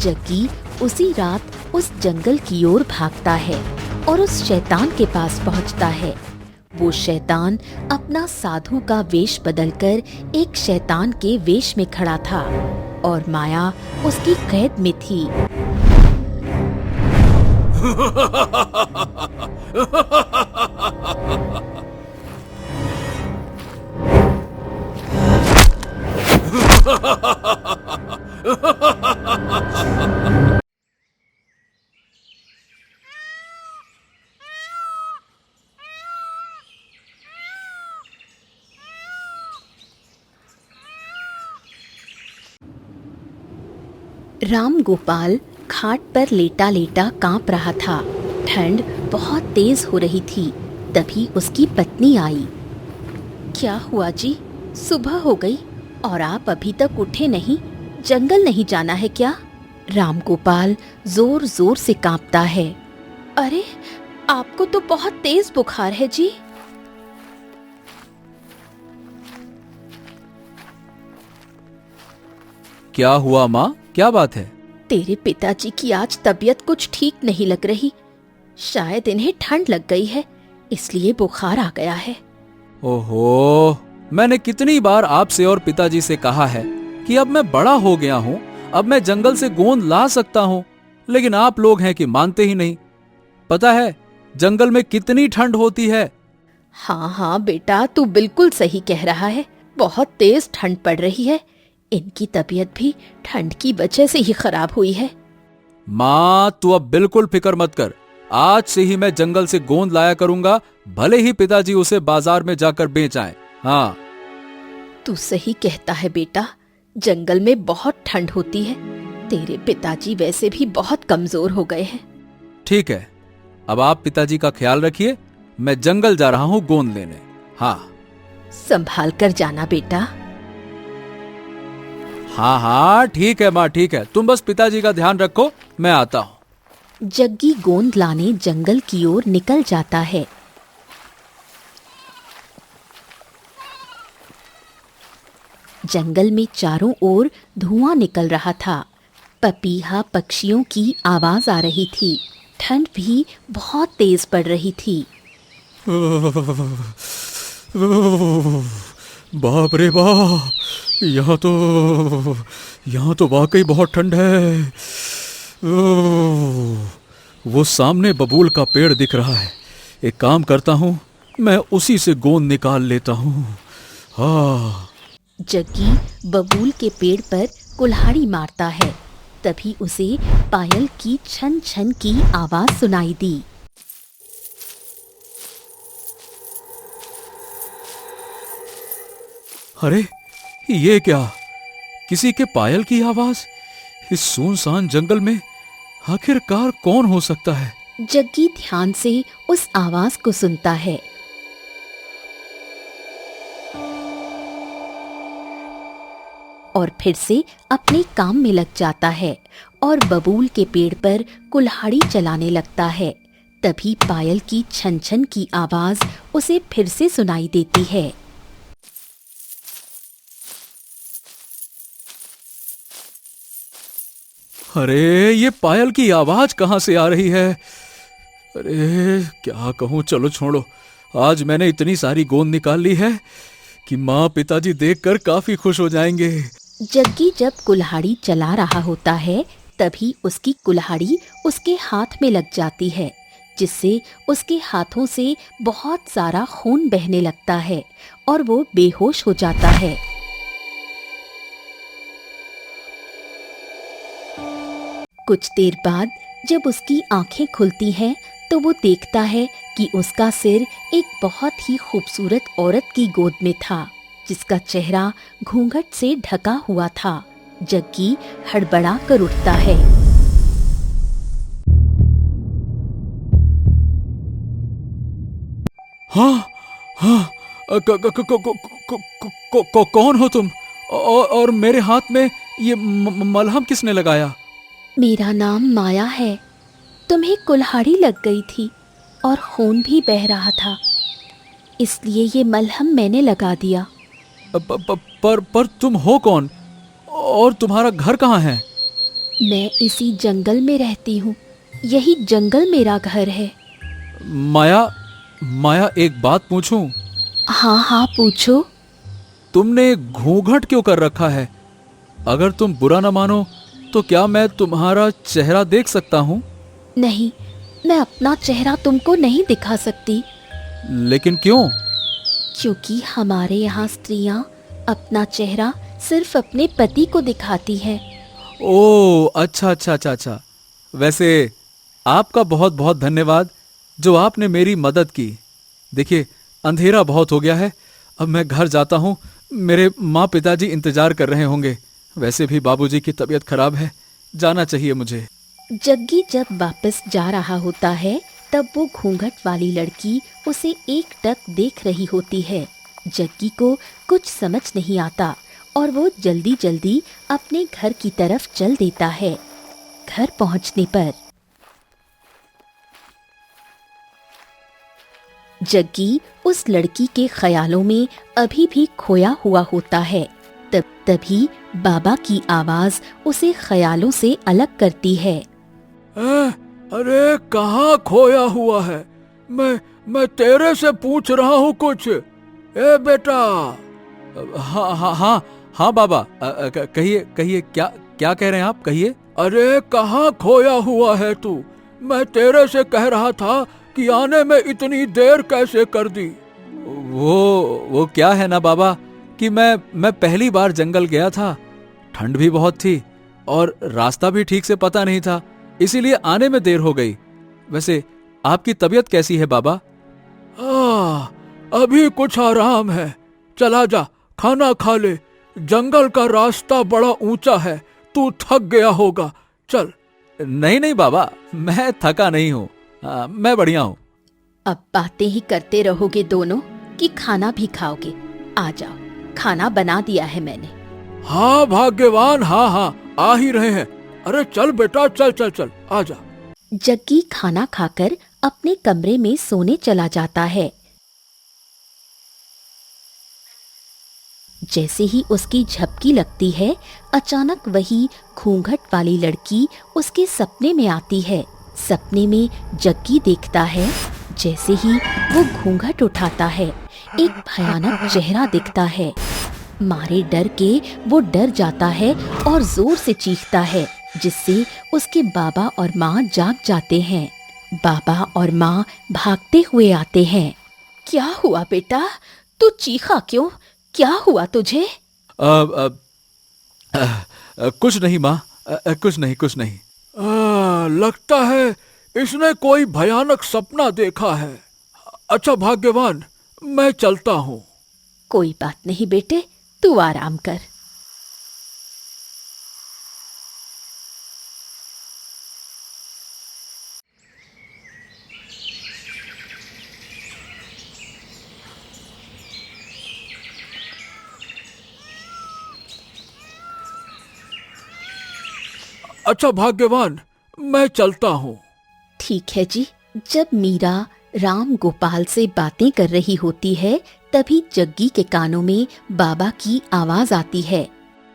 जग्गी उसी रात उस जंगल की ओर भागता है और उस शैतान के पास पहुंचता है। वो शैतान अपना साधु का वेश बदलकर एक शैतान के वेश में खड़ा था और माया उसकी कैद में थी। राम गोपाल खाट पर लेटा लेटा कांप रहा था। ठंड बहुत तेज हो रही थी। तभी उसकी पत्नी आई। क्या हुआ जी, सुबह हो गई और आप अभी तक उठे नहीं? जंगल नहीं जाना है क्या? राम गोपाल जोर जोर से कांपता है। अरे, आपको तो बहुत तेज बुखार है जी। क्या हुआ माँ, क्या बात है? तेरे पिताजी की आज तबीयत कुछ ठीक नहीं लग रही। शायद इन्हें ठंड लग गई है, इसलिए बुखार आ गया है। ओहो, मैंने कितनी बार आपसे और पिताजी से कहा है कि अब मैं बड़ा हो गया हूँ, अब मैं जंगल से गोंद ला सकता हूँ, लेकिन आप लोग हैं कि मानते ही नहीं। पता है जंगल में कितनी ठंड होती है। हाँ हाँ बेटा, तू बिल्कुल सही कह रहा है। बहुत तेज ठंड पड़ रही है। इनकी तबीयत भी ठंड की वजह से ही खराब हुई है। माँ, तू अब बिल्कुल फिक्र मत कर। आज से ही मैं जंगल से गोंद लाया करूंगा, भले ही पिताजी उसे बाजार में जाकर बेच आए। हाँ, तू सही कहता है बेटा, जंगल में बहुत ठंड होती है। तेरे पिताजी वैसे भी बहुत कमजोर हो गए हैं। ठीक है, अब आप पिताजी का ख्याल रखिए। मैं जंगल जा रहा हूँ गोंद लेने। हाँ संभाल कर जाना बेटा। हाँ हाँ, ठीक है माँ, ठीक है। तुम बस पिताजी का ध्यान रखो, मैं आता हूँ। जग्गी गोंद लाने जंगल की ओर निकल जाता है। जंगल में चारों ओर धुआं निकल रहा था। पपीहा पक्षियों की आवाज आ रही थी। ठंड भी बहुत तेज पड़ रही थी। बाप रे बाप, यहाँ तो वाकई बहुत ठंड है। वो सामने बबूल का पेड़ दिख रहा है। एक काम करता हूँ, मैं उसी से गोंद निकाल लेता हूँ। हाँ। जग्गी बबूल के पेड़ पर कुल्हाड़ी मारता है। तभी उसे पायल की छन छन की आवाज सुनाई दी। अरे, ये क्या? किसी के पायल की आवाज इस सुनसान जंगल में? आखिरकार कौन हो सकता है? जग्गी ध्यान से उस आवाज को सुनता है। और फिर से अपने काम में लग जाता है और बबूल के पेड़ पर कुल्हाड़ी चलाने लगता है। तभी पायल की छन छन की आवाज उसे फिर से सुनाई देती है। अरे, ये पायल की आवाज कहां से आ रही है? अरे, क्या कहूं, चलो छोड़ो। आज मैंने इतनी सारी गोंद निकाल ली है कि माँ पिताजी देखकर काफी खुश हो जाएंगे। जग्गी जब कुल्हाड़ी चला रहा होता है, तभी उसकी कुल्हाड़ी उसके हाथ में लग जाती है, जिससे उसके हाथों से बहुत सारा खून बहने लगता है और वो बेहोश हो जाता है। कुछ देर बाद जब उसकी आंखें खुलती हैं, तो वो देखता है कि उसका सिर एक बहुत ही खूबसूरत औरत की गोद में था, जिसका चेहरा घूंघट से ढका हुआ था। जग्गी हड़बड़ा कर उठता है। हाँ हाँ, कौन हो तुम? और मेरे हाथ में ये मलहम किसने लगाया? मेरा नाम माया है। तुम्हें कुल्हाड़ी लग गई थी और खून भी बह रहा था, इसलिए ये मलहम मैंने लगा दिया। पर तुम हो कौन और तुम्हारा घर कहाँ है? मैं इसी जंगल में रहती हूँ। यही जंगल मेरा घर है। माया, माया एक बात पूछूं? हाँ हाँ, पूछो। तुमने घूंघट क्यों कर रखा है? अगर तुम बुरा ना मानो तो क्या मैं तुम्हारा चेहरा देख सकता हूँ? नहीं, मैं अपना चेहरा तुमको नहीं दिखा सकती। लेकिन क्यों? क्योंकि हमारे यहाँ स्त्रियाँ अपना चेहरा सिर्फ अपने पति को दिखाती है। ओह, अच्छा अच्छा अच्छा अच्छा। वैसे आपका बहुत बहुत धन्यवाद जो आपने मेरी मदद की। देखिए, अंधेरा बहुत हो गया है, अब मैं घर जाता हूँ। मेरे माँ पिताजी इंतजार कर रहे होंगे। वैसे भी बाबूजी की तबीयत खराब है, जाना चाहिए मुझे। जग्गी जब वापस जा रहा होता है तब वो घूंघट वाली लड़की उसे एकटक देख रही होती है। जग्गी को कुछ समझ नहीं आता और वो जल्दी जल्दी अपने घर की तरफ चल देता है। घर पहुंचने पर जग्गी उस लड़की के ख्यालों में अभी भी खोया हुआ होता है। तभी बाबा की आवाज उसे ख्यालों से अलग करती है। अरे कहाँ खोया हुआ है? मैं तेरे से पूछ रहा हूँ कुछ। ए बेटा। हाँ हाँ हाँ हाँ बाबा, कहिए कहिए, क्या क्या कह रहे हैं आप? कहिए। अरे कहाँ खोया हुआ है तू? मैं तेरे से कह रहा था कि आने में इतनी देर कैसे कर दी? वो क्या है ना बाबा कि मैं पहली बार जंगल गया था। ठंड भी बहुत थी और रास्ता भी ठीक से पता नहीं था, इसीलिए आने में देर हो गई। वैसे आपकी तबीयत कैसी है बाबा? अभी कुछ आराम है। चला जा, खाना खा ले। जंगल का रास्ता बड़ा ऊंचा है, तू थक गया होगा। चल। नहीं नहीं बाबा, मैं थका नहीं हूँ, मैं बढ़िया हूँ। अब बातें ही करते रहोगे दोनों कि खाना भी खाओगे? आ जाओ, खाना बना दिया है मैंने। हाँ भाग्यवान, हाँ हाँ, आ ही रहे हैं। अरे चल बेटा, चल चल चल, आ जा। जग्गी खाना खाकर अपने कमरे में सोने चला जाता है। जैसे ही उसकी झपकी लगती है, अचानक वही घूंघट वाली लड़की उसके सपने में आती है। सपने में जग्गी देखता है जैसे ही वो घूंघट उठाता है, एक भयानक चेहरा दिखता है। मारे डर के वो डर जाता है और जोर से चीखता है, जिससे उसके बाबा और माँ जाग जाते हैं। बाबा और माँ भागते हुए आते हैं। क्या हुआ बेटा, तू चीखा क्यों? क्या हुआ तुझे? कुछ नहीं माँ, कुछ नहीं कुछ नहीं। लगता है इसने कोई भयानक सपना देखा है। अच्छा भाग्यवान, मैं चलता हूँ। कोई बात नहीं बेटे, तू आराम कर। अच्छा भाग्यवान, मैं चलता हूँ। ठीक है जी। जब मीरा राम गोपाल से बातें कर रही होती है, तभी जग्गी के कानों में बाबा की आवाज आती है।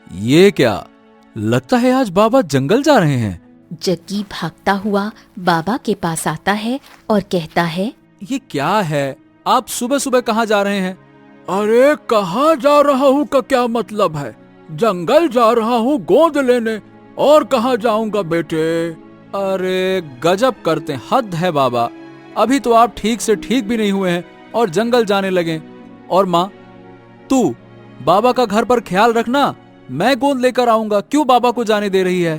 ये क्या? लगता है आज बाबा जंगल जा रहे हैं। जग्गी भागता हुआ बाबा के पास आता है और कहता है, ये क्या है? आप सुबह सुबह कहाँ जा रहे हैं? अरे कहाँ जा रहा हूँ का क्या मतलब है? जंगल जा रहा हूँ गोंद लेने, और कहाँ जाऊंगा बेटे? अरे गजब करते हैं, हद है बाबा। अभी तो आप ठीक से ठीक भी नहीं हुए हैं और जंगल जाने लगे। और माँ, तू बाबा का घर पर ख्याल रखना, मैं गोंद लेकर आऊंगा। क्यों बाबा को जाने दे रही है?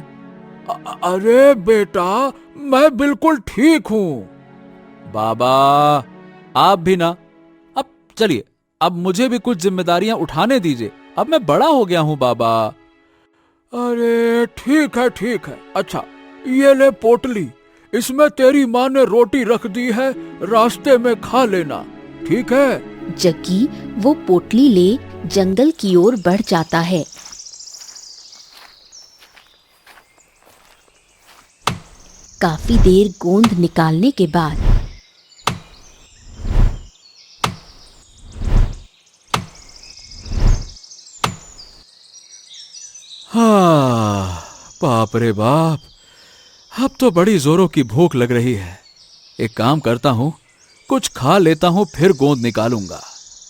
अरे बेटा, मैं बिल्कुल ठीक हूँ। बाबा, आप भी ना। अब चलिए, अब मुझे भी कुछ जिम्मेदारियां उठाने दीजिए। अब मैं बड़ा हो गया हूँ बाबा। अरे ठीक है ठीक है। अच्छा, ये ले पोटली, इसमें तेरी माँ ने रोटी रख दी है, रास्ते में खा लेना, ठीक है? जग्गी वो पोटली ले जंगल की ओर बढ़ जाता है। काफी देर गोंद निकालने के बाद हाँ, बाप रे बाप, अब तो बड़ी जोरों की भूख लग रही है। एक काम करता हूँ, कुछ खा लेता हूँ, फिर गोंद निकालूंगा।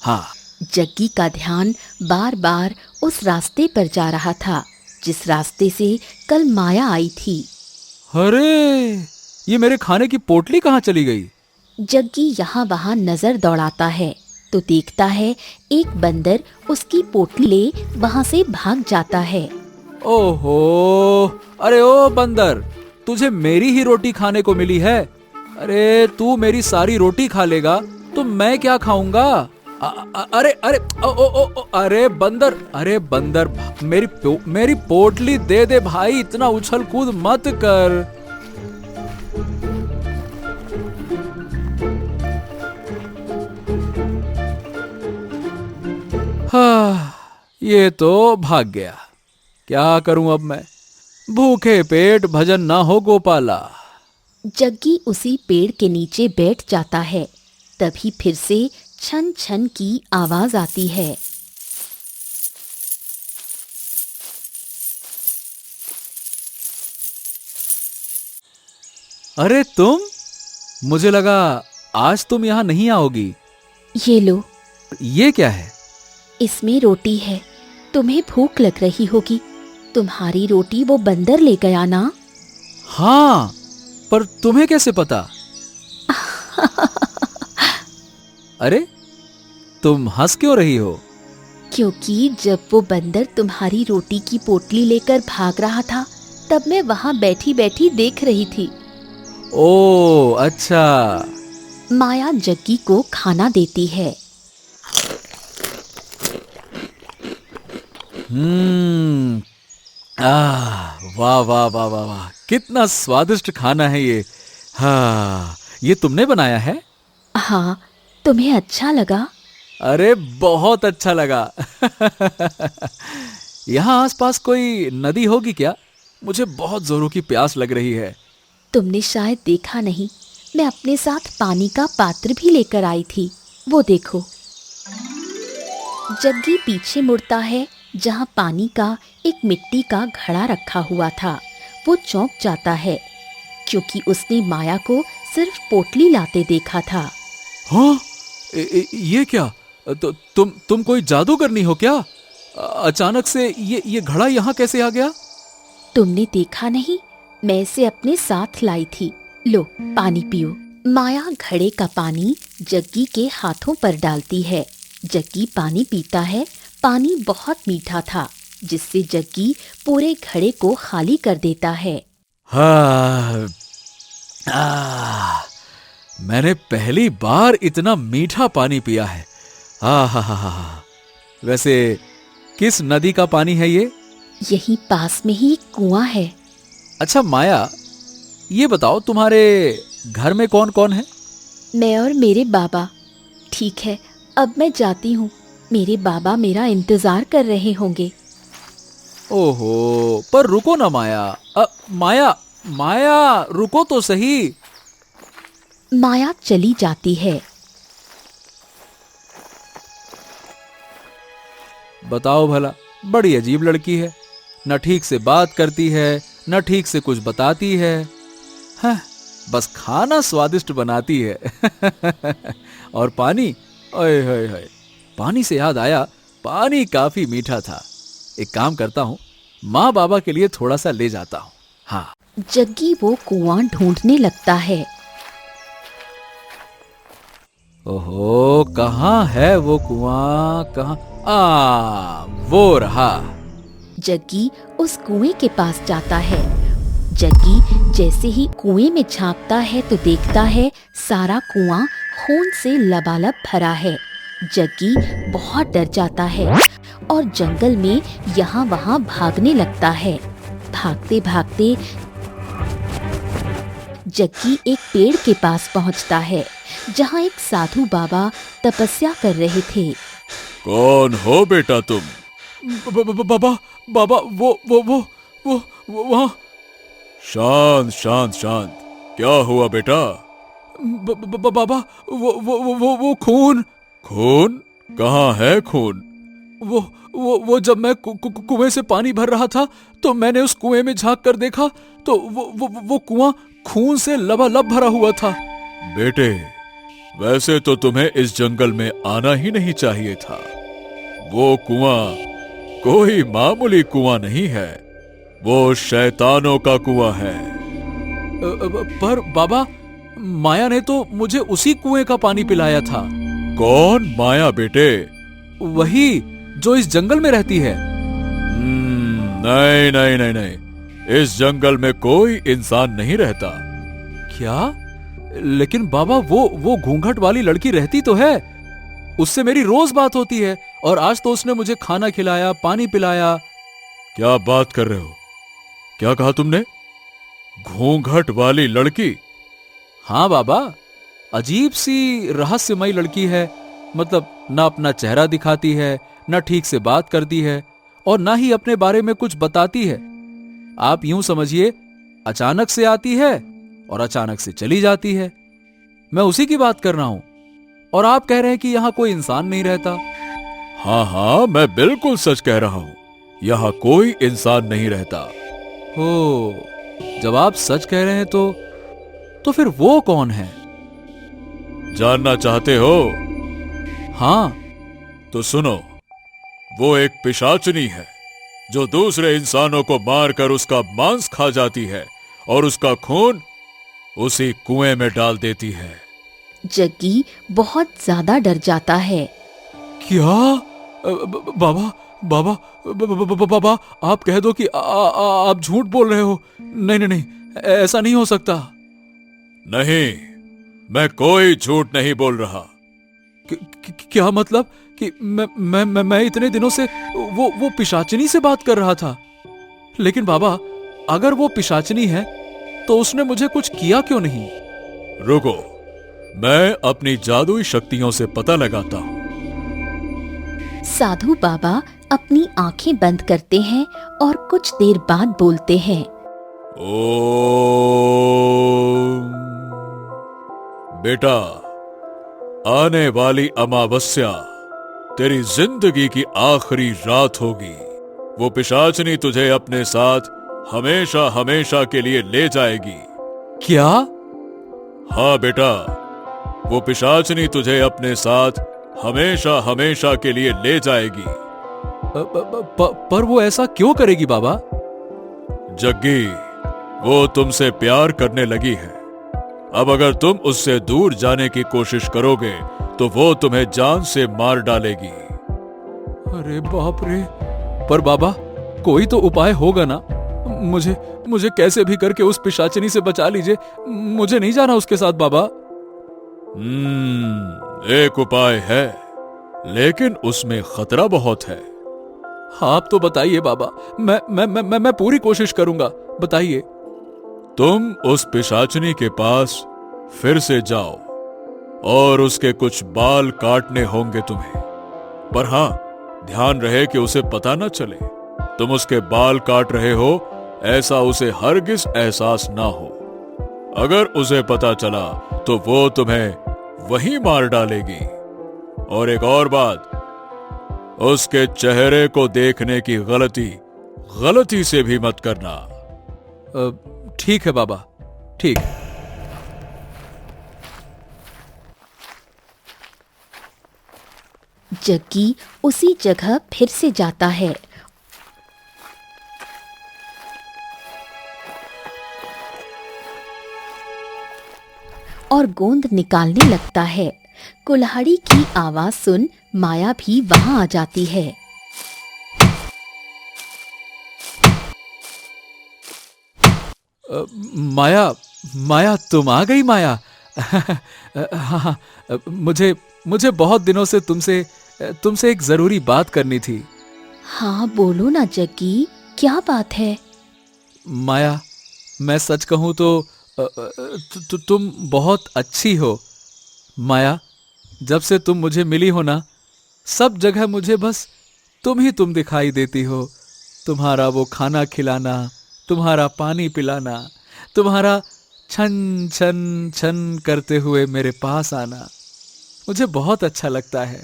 हाँ। जग्गी का ध्यान बार बार उस रास्ते पर जा रहा था जिस रास्ते से कल माया आई थी। अरे, ये मेरे खाने की पोटली कहाँ चली गई? जग्गी यहाँ वहाँ नजर दौड़ाता है तो देखता है एक बंदर उसकी पोटली ले वहाँ से भाग जाता है। ओहो, अरे ओ बंदर, तुझे मेरी ही रोटी खाने को मिली है। अरे तू मेरी सारी रोटी खा लेगा तो मैं क्या खाऊंगा? अरे अरे ओ, ओ, ओ, ओ, अरे बंदर, मेरी पोटली दे दे भाई, इतना उछल कूद मत कर। हाँ, ये तो भाग गया। क्या करूं अब मैं? भूखे पेट भजन ना हो गोपाला। जग्गी उसी पेड़ के नीचे बैठ जाता है। तभी फिर से छन छन की आवाज आती है। अरे तुम, मुझे लगा आज तुम यहाँ नहीं आओगी। ये लो, ये क्या है? इसमें रोटी है। तुम्हें भूख लग रही होगी। तुम्हारी रोटी वो बंदर ले गया ना? हाँ, पर तुम्हें कैसे पता? अरे, तुम हंस क्यों रही हो? क्योंकि जब वो बंदर तुम्हारी रोटी की पोटली लेकर भाग रहा था तब मैं वहां बैठी बैठी देख रही थी। ओ अच्छा। माया जग्गी को खाना देती है। वाह वाह वाह वाह वाह, कितना स्वादिष्ट खाना है ये। हाँ, ये तुमने बनाया है? हाँ, तुम्हें अच्छा लगा? अरे बहुत अच्छा लगा। यहाँ आसपास कोई नदी होगी क्या? मुझे बहुत जोरों की प्यास लग रही है। तुमने शायद देखा नहीं, मैं अपने साथ पानी का पात्र भी लेकर आई थी। वो देखो। जग्गी पीछे मुड़ता है जहाँ पानी का एक मिट्टी का घड़ा रखा हुआ था। वो चौंक जाता है क्योंकि उसने माया को सिर्फ पोटली लाते देखा था। हाँ, ये क्या? तुम कोई जादू करनी हो क्या? अचानक से ये घड़ा यहाँ कैसे आ गया? तुमने देखा नहीं, मैं इसे अपने साथ लाई थी। लो, पानी पियो। माया घड़े का पानी जग्गी के हाथों पर डालती है। जग्गी पानी पीता है। पानी बहुत मीठा था जिससे जग्गी पूरे घड़े को खाली कर देता है। हाँ, मैंने पहली बार इतना मीठा पानी पिया है। हा। वैसे किस नदी का पानी है ये? यही पास में ही एक कुआं है। अच्छा माया, ये बताओ तुम्हारे घर में कौन कौन है? मैं और मेरे बाबा। ठीक है, अब मैं जाती हूँ। मेरे बाबा मेरा इंतजार कर रहे होंगे। ओहो, पर रुको ना माया। माया रुको तो सही। माया चली जाती है। बताओ भला, बड़ी अजीब लड़की है। न ठीक से बात करती है, न ठीक से कुछ बताती है। हाँ, बस खाना स्वादिष्ट बनाती है। और पानी, ओए होए होए, पानी से याद आया, पानी काफी मीठा था। एक काम करता हूँ, माँ बाबा के लिए थोड़ा सा ले जाता हूँ। हाँ। जग्गी वो कुआं ढूंढने लगता है। ओहो, कहाँ है वो कुआं? कहाँ? वो रहा। जग्गी उस कुएं के पास जाता है। जग्गी जैसे ही कुएं में झांकता है तो देखता है सारा कुआं खून से लबालब भरा है। जग्गी बहुत डर जाता है और जंगल में यहाँ वहाँ भागने लगता है। भागते भागते जग्गी एक पेड़ के पास पहुँचता है जहाँ एक साधु बाबा तपस्या कर रहे थे। कौन हो बेटा तुम? बाबा, वो वहाँ। शांत शांत शांत, क्या हुआ बेटा? बाबा, वो खून। खून? कहाँ है खून? वो जब मैं कुएं से पानी भर रहा था तो मैंने उस कुएं में झांक कर देखा तो वो कुआं खून से लबालब भरा हुआ था। बेटे, वैसे तो तुम्हें इस जंगल में आना ही नहीं चाहिए था। वो कुआं कोई मामूली कुआं नहीं है, वो शैतानों का कुआं है। पर बाबा, माया ने तो मुझे उसी कुएं का पानी पिलाया था। कौन माया बेटे? वही जो इस जंगल में रहती है। नहीं नहीं नहीं नहीं, इस जंगल में कोई इंसान नहीं रहता। क्या? लेकिन बाबा, वो घूंघट वाली लड़की रहती तो है, उससे मेरी रोज बात होती है और आज तो उसने मुझे खाना खिलाया, पानी पिलाया। क्या बात कर रहे हो? क्या कहा तुमने? घूंघट वाली लड़की? हाँ बाबा, अजीब सी रहस्यमयी लड़की है। मतलब ना अपना चेहरा दिखाती है, ना ठीक से बात करती है और ना ही अपने बारे में कुछ बताती है। आप यूं समझिए, अचानक से आती है और अचानक से चली जाती है। मैं उसी की बात कर रहा हूं। और आप कह रहे हैं कि यहां कोई इंसान नहीं रहता। हाँ हाँ, मैं बिल्कुल सच कह रहा हूं, यहां कोई इंसान नहीं रहता। हो, जब आप सच कह रहे हैं तो फिर वो कौन है? जानना चाहते हो? हाँ। तो सुनो, वो एक पिशाचनी है जो दूसरे इंसानों को मारकर उसका मांस खा जाती है और उसका खून उसी कुएं में डाल देती है। जग्गी बहुत ज्यादा डर जाता है। क्या? बाबा बाबा बाबा, आप कह दो कि आप झूठ बोल रहे हो। नहीं नहीं नहीं, ऐसा नहीं हो सकता। नहीं, मैं कोई झूठ नहीं बोल रहा। क्या मतलब कि मैं इतने दिनों से वो पिशाचिनी से बात कर रहा था। लेकिन बाबा, अगर वो पिशाचिनी है तो उसने मुझे कुछ किया क्यों नहीं? रुको, मैं अपनी जादुई शक्तियों से पता लगाता हूं। साधु बाबा अपनी आंखें बंद करते हैं और कुछ देर बाद बोलते हैं। ओम। बेटा, आने वाली अमावस्या तेरी जिंदगी की आखिरी रात होगी। वो पिशाचनी तुझे अपने साथ हमेशा हमेशा के लिए ले जाएगी। क्या? हाँ बेटा, वो पिशाचनी तुझे अपने साथ हमेशा हमेशा के लिए ले जाएगी। पर वो ऐसा क्यों करेगी बाबा? जग्गी, वो तुमसे प्यार करने लगी है। अब अगर तुम उससे दूर जाने की कोशिश करोगे तो वो तुम्हें जान से मार डालेगी। अरे बाप रे! पर बाबा, कोई तो उपाय होगा ना? मुझे कैसे भी करके उस पिशाचिनी से बचा लीजिए। मुझे नहीं जाना उसके साथ बाबा। एक उपाय है, लेकिन उसमें खतरा बहुत है। आप तो बताइए बाबा, मैं पूरी कोशिश करूंगा, बताइए। तुम उस पिशाचिनी के पास फिर से जाओ और उसके कुछ बाल काटने होंगे तुम्हें। पर हां, ध्यान रहे कि उसे पता न चले तुम उसके बाल काट रहे हो, ऐसा उसे हरगिज एहसास ना हो। अगर उसे पता चला तो वो तुम्हें वहीं मार डालेगी। और एक और बात, उसके चेहरे को देखने की गलती से भी मत करना। ठीक है बाबा, ठीक। जग्गी उसी जगह फिर से जाता है और गोंद निकालने लगता है। कुल्हाड़ी की आवाज सुन माया भी वहां आ जाती है। माया तुम आ गई माया। हाँ, मुझे बहुत दिनों से तुमसे एक जरूरी बात करनी थी। हाँ बोलो ना जग्गी, क्या बात है? माया, मैं सच कहूं तो तुम बहुत अच्छी हो। माया, जब से तुम मुझे मिली हो ना, सब जगह मुझे बस तुम दिखाई देती हो। तुम्हारा वो खाना खिलाना, तुम्हारा पानी पिलाना, तुम्हारा छन छन छन करते हुए मेरे पास आना, मुझे बहुत अच्छा लगता है।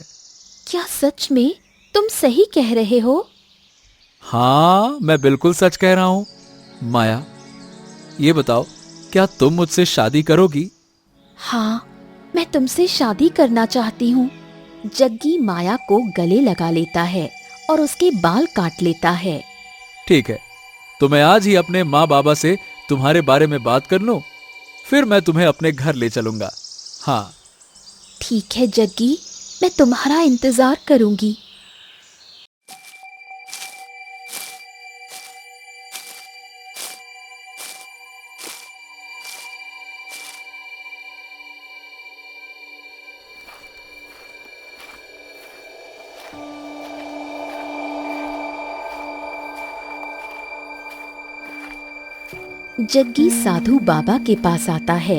क्या सच में? तुम सही कह रहे हो। हाँ, मैं बिल्कुल सच कह रहा हूं। माया, ये बताओ, क्या तुम मुझसे शादी करोगी? हाँ, मैं तुमसे शादी करना चाहती हूँ। जग्गी माया को गले लगा लेता है और उसके बाल काट लेता है। ठीक है, तो मैं आज ही अपने माँ बाबा से तुम्हारे बारे में बात कर लूं, फिर मैं तुम्हें अपने घर ले चलूंगा। हाँ। ठीक है जग्गी, मैं तुम्हारा इंतजार करूंगी। जग्गी साधु बाबा के पास आता है।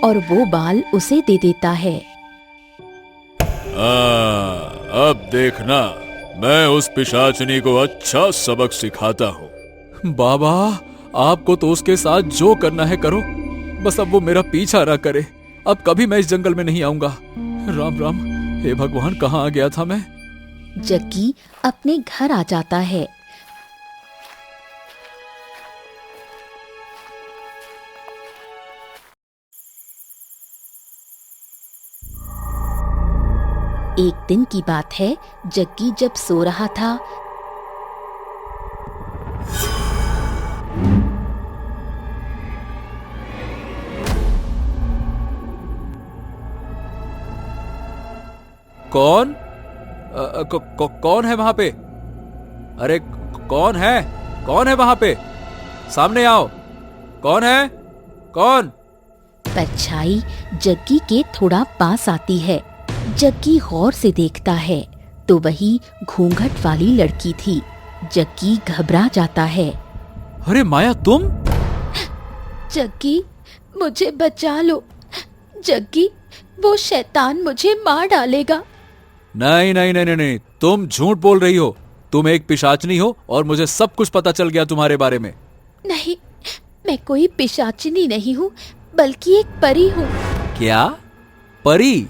और वो बाल उसे दे देता है। अब देखना, मैं उस पिशाचनी को अच्छा सबक सिखाता हूँ। बाबा, आपको तो उसके साथ जो करना है करो, बस अब वो मेरा पीछा ना करे। अब कभी मैं इस जंगल में नहीं आऊंगा। राम राम, हे भगवान, कहाँ आ गया था मैं? जग्गी अपने घर आ जाता है। एक दिन की बात है, जग्गी जब सो रहा था, कौन? कौन है वहां पे? अरे कौन है? कौन है वहां पे? सामने आओ। कौन है? कौन? परछाई जग्गी के थोड़ा पास आती है। जग्गी गौर से देखता है तो वही घूंघट वाली लड़की थी। जग्गी घबरा जाता है। अरे माया, तुम? जग्गी, मुझे बचा लो। जग्गी, वो शैतान मुझे मार डालेगा। नहीं नहीं नहीं नहीं, तुम झूठ बोल रही हो। तुम एक पिशाचनी हो और मुझे सब कुछ पता चल गया तुम्हारे बारे में। नहीं, मैं कोई पिशाचिनी नहीं हूँ, बल्कि एक परी हूँ। क्या? परी?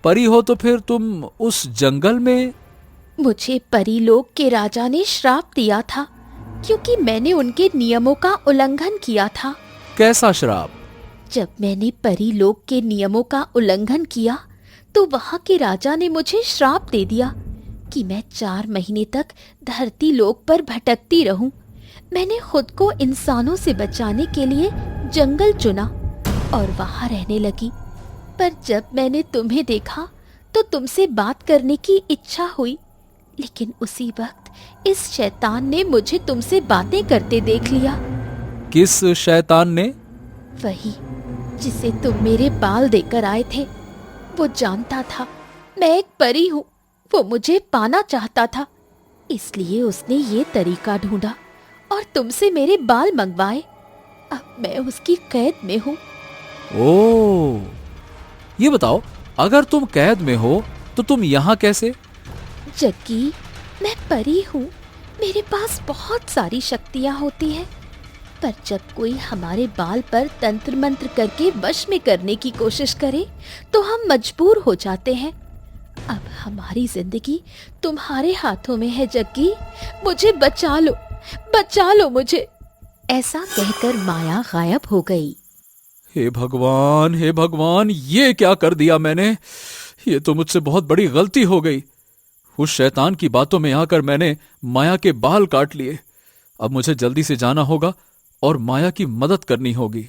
परी हो तो फिर तुम उस जंगल में? मुझे परी लोक के राजा ने श्राप दिया था, क्योंकि मैंने उनके नियमों का उल्लंघन किया था। कैसा श्राप? जब मैंने परी लोक के नियमों का उल्लंघन किया तो वहां के राजा ने मुझे श्राप दे दिया कि मैं 4 महीने तक धरती लोक पर भटकती रहूं। मैंने खुद को इंसानों से बचाने के लिए जंगल चुना और वहां रहने लगी। पर जब मैंने तुम्हें देखा तो तुमसे बात करने की इच्छा हुई, लेकिन उसी वक्त इस शैतान ने मुझे तुमसे बातें करते देख लिया। किस शैतान ने? वही जिसे तुम मेरे बाल देकर आए थे। वो जानता था मैं एक परी हूँ, वो मुझे पाना चाहता था, इसलिए उसने ये तरीका ढूंढा और तुमसे मेरे बाल मंगवाए। अब मैं उसकी कैद में हूँ। ओह, ये बताओ, अगर तुम कैद में हो तो तुम यहाँ कैसे? जग्गी, मैं परी हूँ, मेरे पास बहुत सारी शक्तियाँ होती हैं, पर जब कोई हमारे बाल पर तंत्र मंत्र करके वश में करने की कोशिश करे तो हम मजबूर हो जाते हैं। अब हमारी जिंदगी तुम्हारे हाथों में है जग्गी, मुझे बचा लो मुझे। ऐसा कहकर माया गायब हो गई। हे भगवान, ये क्या कर दिया मैंने? ये तो मुझसे बहुत बड़ी गलती हो गई। उस शैतान की बातों में आकर मैंने माया के बाल काट लिए। अब मुझे जल्दी से जाना होगा और माया की मदद करनी होगी।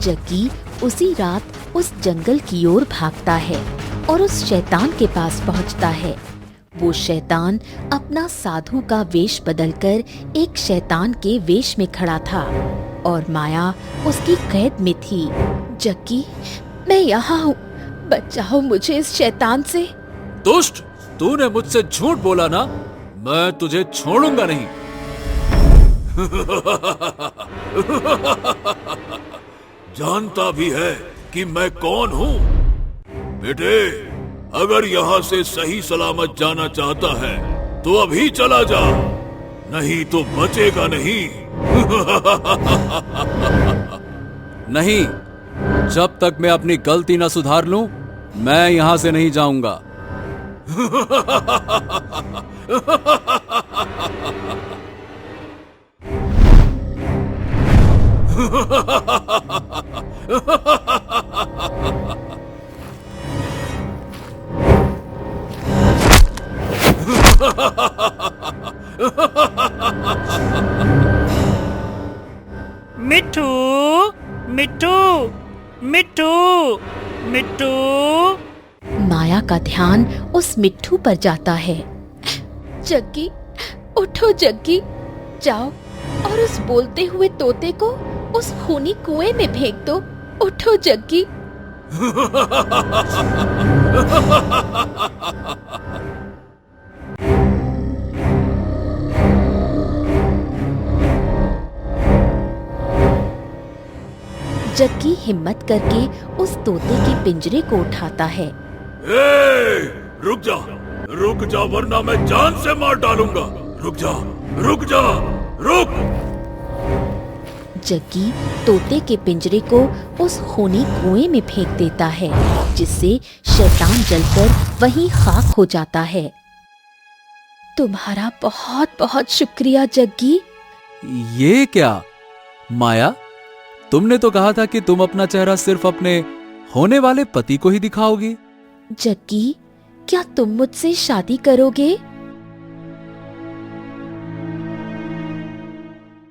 जग्गी उसी रात उस जंगल की ओर भागता है और उस शैतान के पास पहुंचता है। वो शैतान अपना साधु का वेश बदलकर एक शैतान के वेश में खड़ा था और माया उसकी कैद में थी। जग्गी, मैं यहाँ हूँ, बचाओ मुझे इस शैतान से। दुष्ट, तूने मुझसे झूठ बोला ना, मैं तुझे छोड़ूंगा नहीं। जानता भी है कि मैं कौन हूँ? बेटे, अगर यहाँ से सही सलामत जाना चाहता है तो अभी चला जा, नहीं तो बचेगा नहीं। नहीं, जब तक मैं अपनी गलती न सुधार लूं, मैं यहां से नहीं जाऊंगा। मिट्टू, मिट्टू, मिट्टू, मिट्टू। माया का ध्यान उस मिट्ठू पर जाता है। जग्गी, उठो जग्गी, जाओ और उस बोलते हुए तोते को उस खूनी कुएं में फेंक दो। उठो जग्गी। जग्गी हिम्मत करके उस तोते के पिंजरे को उठाता है। रुक जा वरना मैं जान से मार डालूंगा। रुक जा, रुक। जग्गी तोते के पिंजरे को उस खूनी कुएं में फेंक देता है, जिससे शैतान जलकर वहीं खाक हो जाता है। तुम्हारा बहुत बहुत शुक्रिया जग्गी। ये क्या माया, तुमने तो कहा था कि तुम अपना चेहरा सिर्फ अपने होने वाले पति को ही दिखाओगी। जग्गी, क्या तुम मुझसे शादी करोगे?